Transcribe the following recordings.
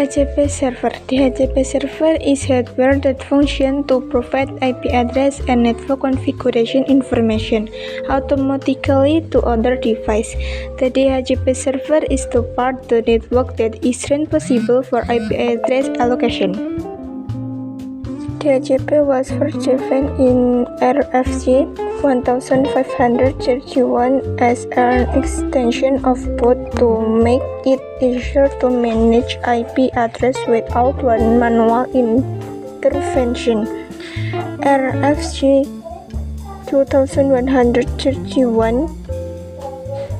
DHCP server. DHCP server is hardware that functions to provide IP address and network configuration information automatically to other devices. The DHCP server is the part of the network that is responsible for IP address allocation. DHCP was first defined in RFC 1531 as an extension of boot to make it easier to manage IP address without manual intervention. RFC 2131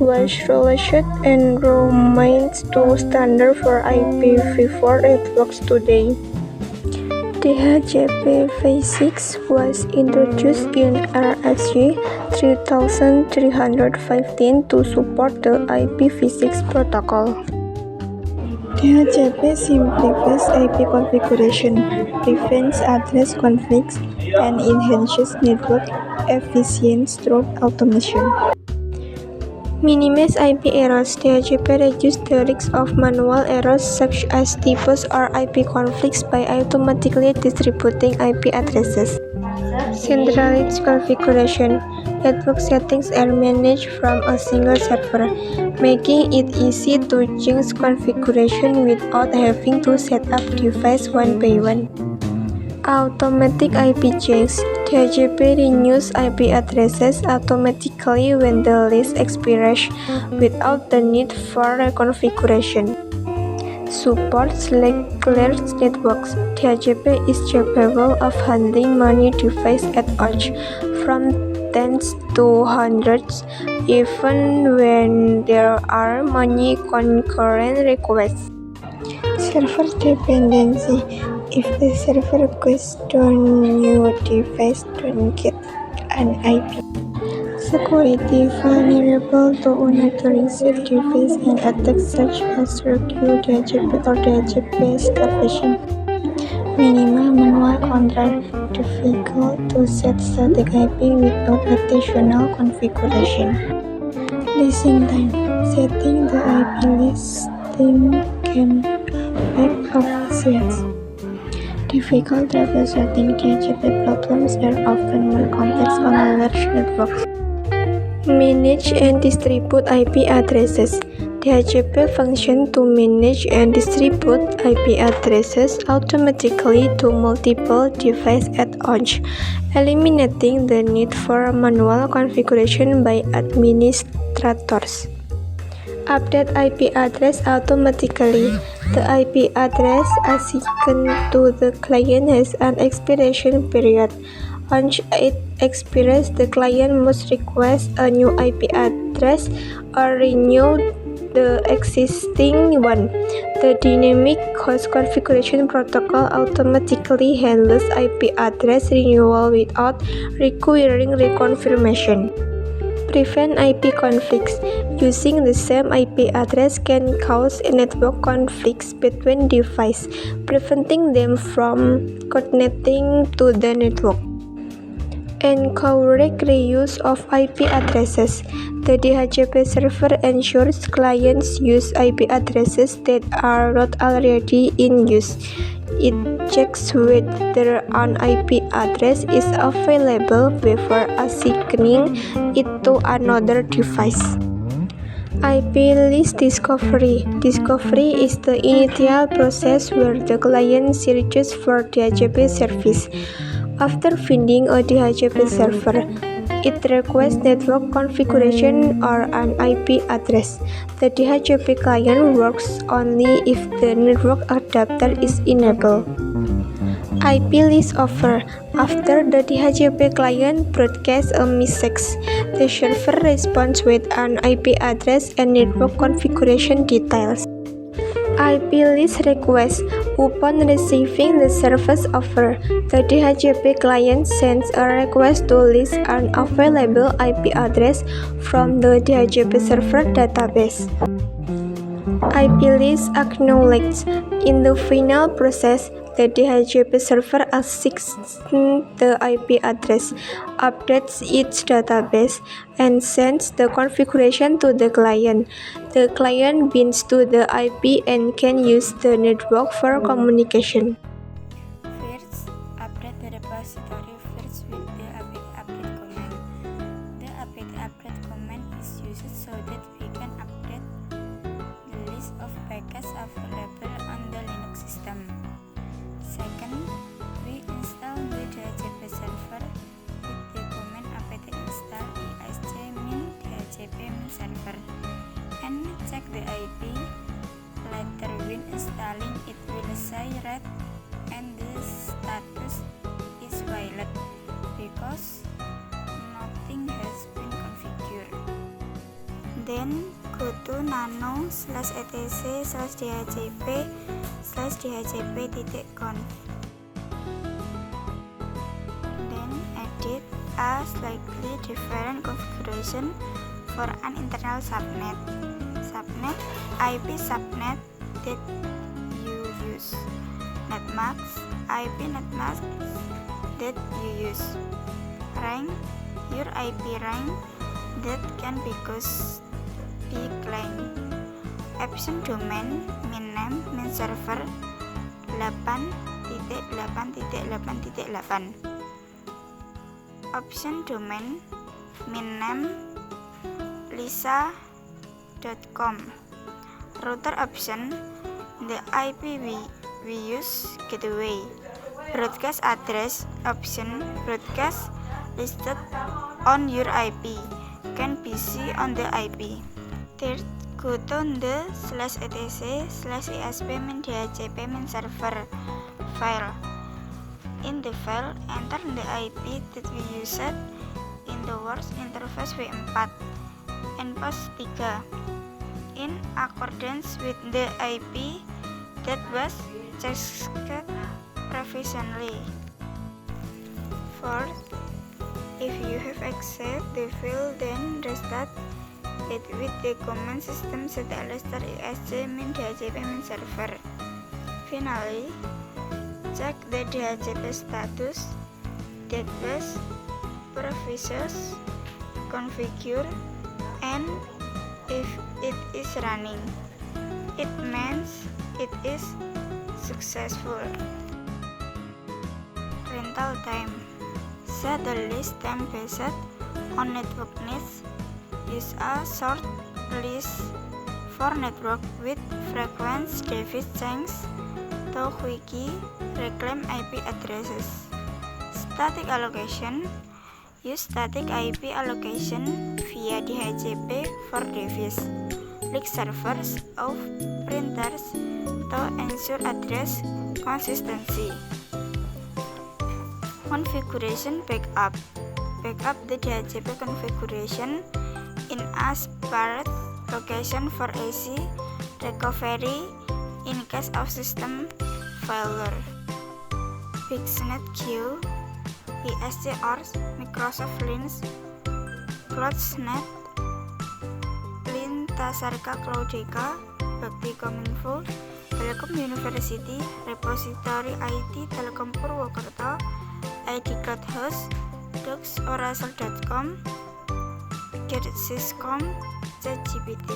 was released and remains the standard for IPv4 networks today. DHCP v6 was introduced in RFC 3315 to support the IPv6 protocol. DHCP simplifies IP configuration, prevents address conflicts, and enhances network efficiency through automation. Minimize IP errors. DHCP reduces the risk of manual errors such as typos or IP conflicts by automatically distributing IP addresses. Centralized configuration. Network settings are managed from a single server, making it easy to change configuration without having to set up devices one by one. Automatic IP checks. DHCP renews IP addresses automatically when the list expires without the need for reconfiguration. Supports cleared networks. DHCP is capable of handling many devices at once, from tens to hundreds, even when there are many concurrent requests. Server dependency. If the server requests to a new device don't get an IP. Security. Vulnerable to unauthorized device and attacks such as rogue DHCP or DHCP starvation. Minimal manual control. Difficult to set static IP without additional configuration. Listing time. Setting the IP listing can affect efficiency. Difficult troubleshooting. DHCP problems are often more complex on large networks. Manage and distribute IP addresses. DHCP functions to manage and distribute IP addresses automatically to multiple devices at once, eliminating the need for manual configuration by administrators. Update IP address automatically. The IP address assigned to the client has an expiration period. Once it expires, the client must request a new IP address or renew the existing one. The Dynamic Host Configuration Protocol automatically handles IP address renewal without requiring reconfirmation. Prevent IP conflicts. Using the same IP address can cause network conflicts between devices, preventing them from connecting to the network. Encourage reuse of IP addresses. The DHCP server ensures clients use IP addresses that are not already in use. It checks whether an IP address is available before assigning it to another device. IP list discovery. Discovery is the initial process where the client searches for DHCP service. After finding a DHCP server, it requests network configuration or an IP address. The DHCP client works only if the network adapter is enabled. IP list offer. After the DHCP client broadcasts a message, the server responds with an IP address and network configuration details. IP list request. Upon receiving the service offer, the DHCP client sends a request to list an available IP address from the DHCP server database. IP list acknowledged. In the final process, the DHCP server asks the IP address, updates its database, and sends the configuration to the client. The client binds to the IP and can use the network for communication. First, update the repository first with the update command. The update command is used so that we can update the list of packages available on the Linux system. Second, we install the DHCP server with the command apt install isc-min dhcp min server and check the IP. Later, when installing, it will say red and the status is violet because nothing has been configured. Then go to nano/etc/dhcp/dhcp.conf. Then edit a slightly different configuration for an internal subnet. Subnet IP subnet that you use. Netmask IP netmask that you use. Rank your IP rank that can be claimed. Option domain min name min server 8.8.8.8. Option domain min name lisa.com. Router option the IP we use gateway. Broadcast address option broadcast listed on your IP can be seen on the IP. Third, go to the /etc/esp-min-dhcp-min server file. In the file, enter the IP that we used in the works interface v4 and post 3 in accordance with the IP that was checked previously. Fourth, if you have accessed the file, then restart it with the command system /start isc-min-dhcp-min server. Finally, check the DHCP status that was previously configured, and if it is running, it means it is successful. Rental time. Set the list time based on network needs. Use a short list for network with frequent device change to quickly reclaim IP addresses. Static allocation. Use static IP allocation via DHCP for device, like servers or printers, to ensure address consistency. Configuration backup. Backup the DHCP configuration in a separate location for easy recovery in case of system failure. BigSnet Queue, BSC-ORS, Microsoft Linux, CloudSnet, Lintasarka Cloudeka, Bakti Kominfo, Telkom University, Repository IT Telkom Purwokerto, ID Cloud Host, Docs Oracle.com, GetSyscom, ChatGPT.